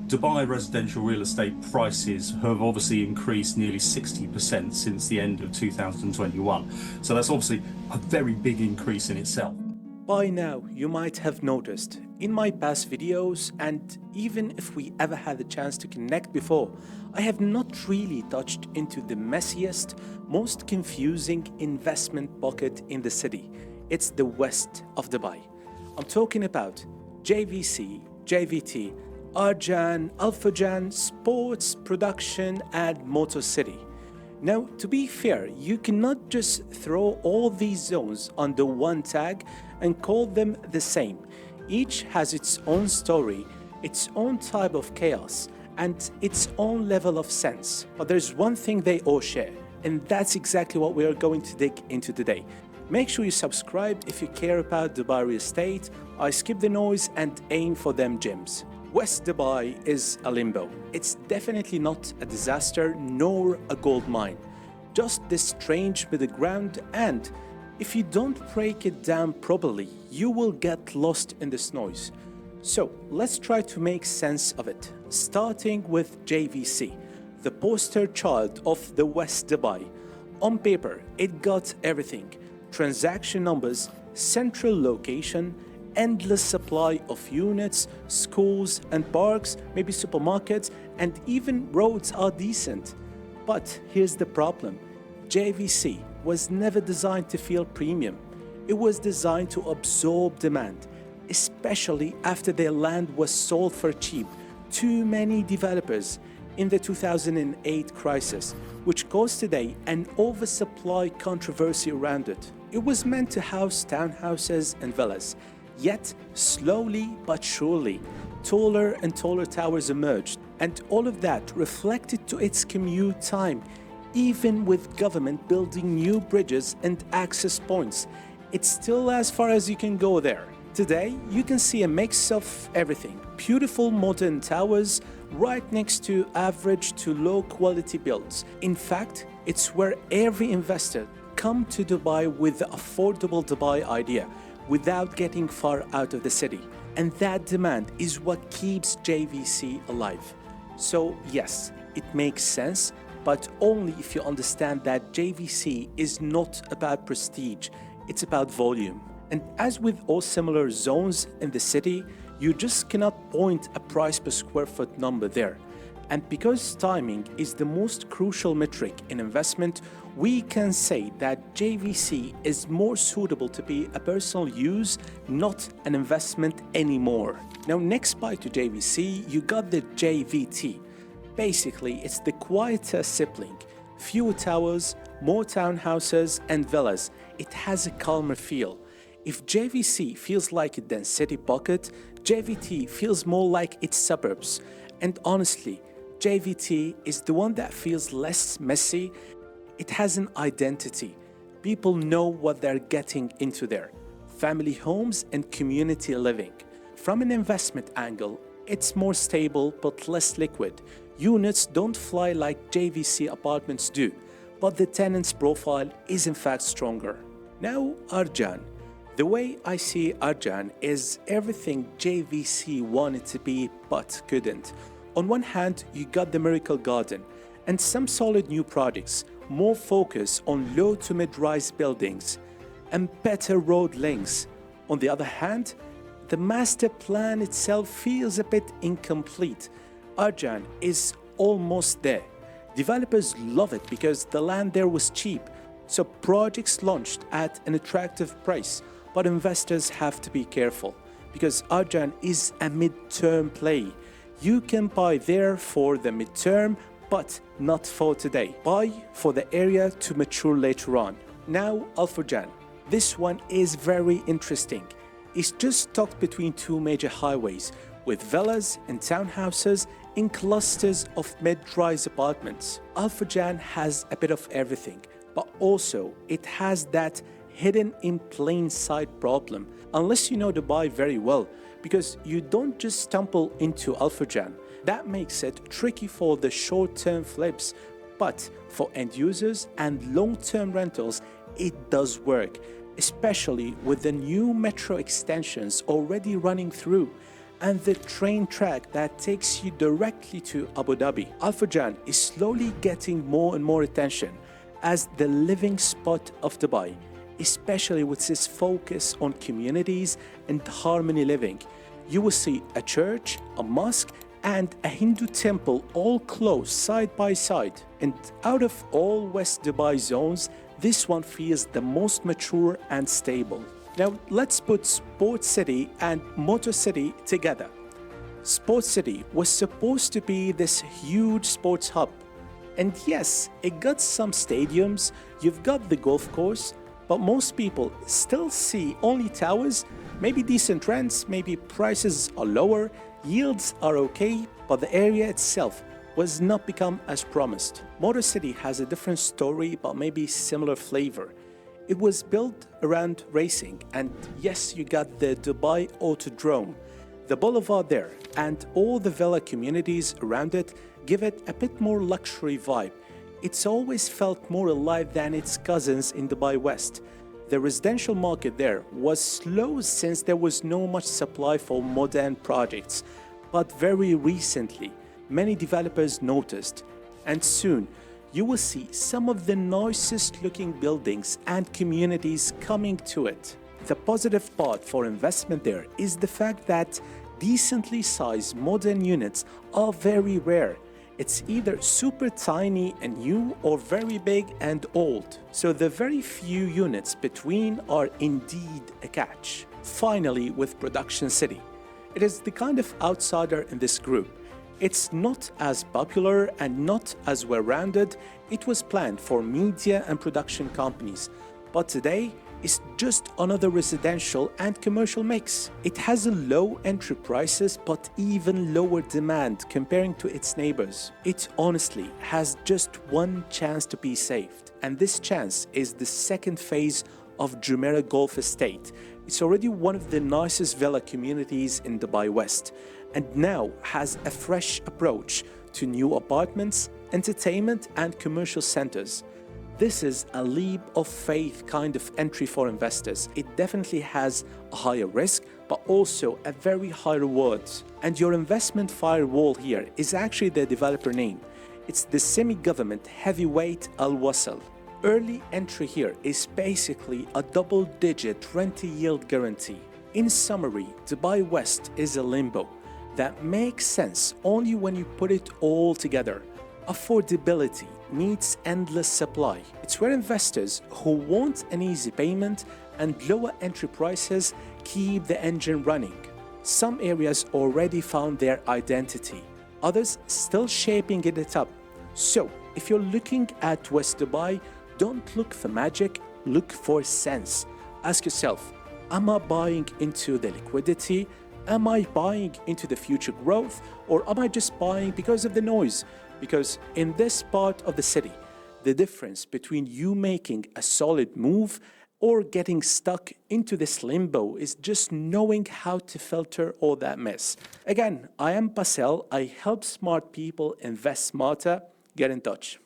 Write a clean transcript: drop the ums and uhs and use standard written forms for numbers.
Dubai residential real estate prices have obviously increased nearly 60% since the end of 2021. So that's obviously a very big increase in itself. By now, you might have noticed in my past videos, and even if we ever had the chance to connect before, I have not really touched into the messiest, most confusing investment pocket in the city. It's the west of Dubai. I'm talking about JVC, JVT, Arjan, Furjan, sports, production, and Motor City. Now, to be fair, you cannot just throw all these zones under one tag and call them the same. Each has its own story, its own type of chaos, and its own level of sense. But there's one thing they all share, and that's exactly what we are going to dig into today. Make sure you subscribe if you care about Dubai real estate. I skip the noise and aim for them gems. West Dubai is a limbo. It's definitely not a disaster nor a gold mine. Just this strange middle ground, and if you don't break it down properly, you will get lost in this noise. So let's try to make sense of it, starting with JVC, the poster child of the West Dubai. On paper, it got everything: transaction numbers, central location, endless supply of units, schools and parks, maybe supermarkets, and even roads are decent. But here's the problem. JVC was never designed to feel premium. It was designed to absorb demand, especially after their land was sold for cheap. Too many developers in the 2008 crisis, which caused today an oversupply controversy around it. It was meant to house townhouses and villas. Yet, slowly but surely, taller and taller towers emerged, and all of that reflected to its commute time. Even with government building new bridges and access points, it's still as far as you can go there. Today, you can see a mix of everything. Beautiful modern towers right next to average to low quality builds. In fact, it's where every investor comes to Dubai with the affordable Dubai idea, without getting far out of the city. And that demand is what keeps JVC alive. So yes, it makes sense, but only if you understand that JVC is not about prestige, it's about volume. And as with all similar zones in the city, you just cannot point a price per square foot number there. And because timing is the most crucial metric in investment, we can say that JVC is more suitable to be a personal use, not an investment anymore. Now, next by to JVC, you got the JVT. Basically, it's the quieter sibling. Fewer towers, more townhouses and villas. It has a calmer feel. If JVC feels like a dense city pocket, JVT feels more like its suburbs. And honestly, JVT is the one that feels less messy. It has an identity. People know what they're getting into there. Family homes and community living. From an investment angle, it's more stable but less liquid. Units don't fly like JVC apartments do, but the tenant's profile is in fact stronger. Now, Arjan. The way I see Arjan is everything JVC wanted to be but couldn't. On one hand, you got the Miracle Garden and some solid new projects, more focus on low to mid-rise buildings and better road links. On the other hand, the master plan itself feels a bit incomplete. Arjan is almost there. Developers love it because the land there was cheap, so projects launched at an attractive price. But investors have to be careful because Arjan is a mid-term play. You can buy there for the mid-term, but not for today. Buy for the area to mature later on. Now, Furjan. This one is very interesting. It's just tucked between two major highways with villas and townhouses in clusters of mid-rise apartments. Furjan has a bit of everything, but also it has that hidden in plain sight problem, unless you know Dubai very well, because you don't just stumble into Furjan. That makes it tricky for the short-term flips, but for end users and long-term rentals, it does work, especially with the new metro extensions already running through. and the train track that takes you directly to Abu Dhabi. Furjan is slowly getting more and more attention as the living spot of Dubai, especially with its focus on communities and harmony living. You will see a church, a mosque, and a Hindu temple all close side by side. And out of all West Dubai zones, this one feels the most mature and stable. Now let's put Sports City and Motor City together. Sports City was supposed to be this huge sports hub. And yes, it got some stadiums, you've got the golf course, but most people still see only towers, maybe decent rents, maybe prices are lower, yields are okay, but the area itself was not become as promised. Motor City has a different story, but maybe similar flavor. It was built around racing, and yes, you got the Dubai Autodrome. The boulevard there and all the villa communities around it give it a bit more luxury vibe. It's always felt more alive than its cousins in Dubai West. The residential market there was slow since there was no much supply for modern projects. But very recently, many developers noticed, and soon you will see some of the nicest looking buildings and communities coming to it. The positive part for investment there is the fact that decently sized modern units are very rare. It's either super tiny and new or very big and old. So the very few units between are indeed a catch. Finally, with Production City. It is the kind of outsider in this group. It's not as popular and not as well-rounded. It was planned for media and production companies, but today it's just another residential and commercial mix. It has a low entry prices but even lower demand comparing to its neighbors. It honestly has just one chance to be saved, and this chance is the second phase of Jumeirah Golf Estate. It's already one of the nicest villa communities in Dubai West, and now has a fresh approach to new apartments, entertainment and commercial centers. This is a leap of faith kind of entry for investors. It definitely has a higher risk, but also a very high reward. And your investment firewall here is actually the developer name. It's the semi-government heavyweight Al Wasl. Early entry here is basically a double-digit rental yield guarantee. In summary, Dubai West is a limbo that makes sense only when you put it all together. Affordability meets endless supply. It's where investors who want an easy payment and lower entry prices keep the engine running. Some areas already found their identity, others still shaping it up. So, if you're looking at West Dubai, don't look for magic, look for sense. Ask yourself, am I buying into the liquidity? Am I buying into the future growth? Or am I just buying because of the noise? Because in this part of the city, the difference between you making a solid move or getting stuck into this limbo is just knowing how to filter all that mess. Again, I am Basel. I help smart people invest smarter. Get in touch.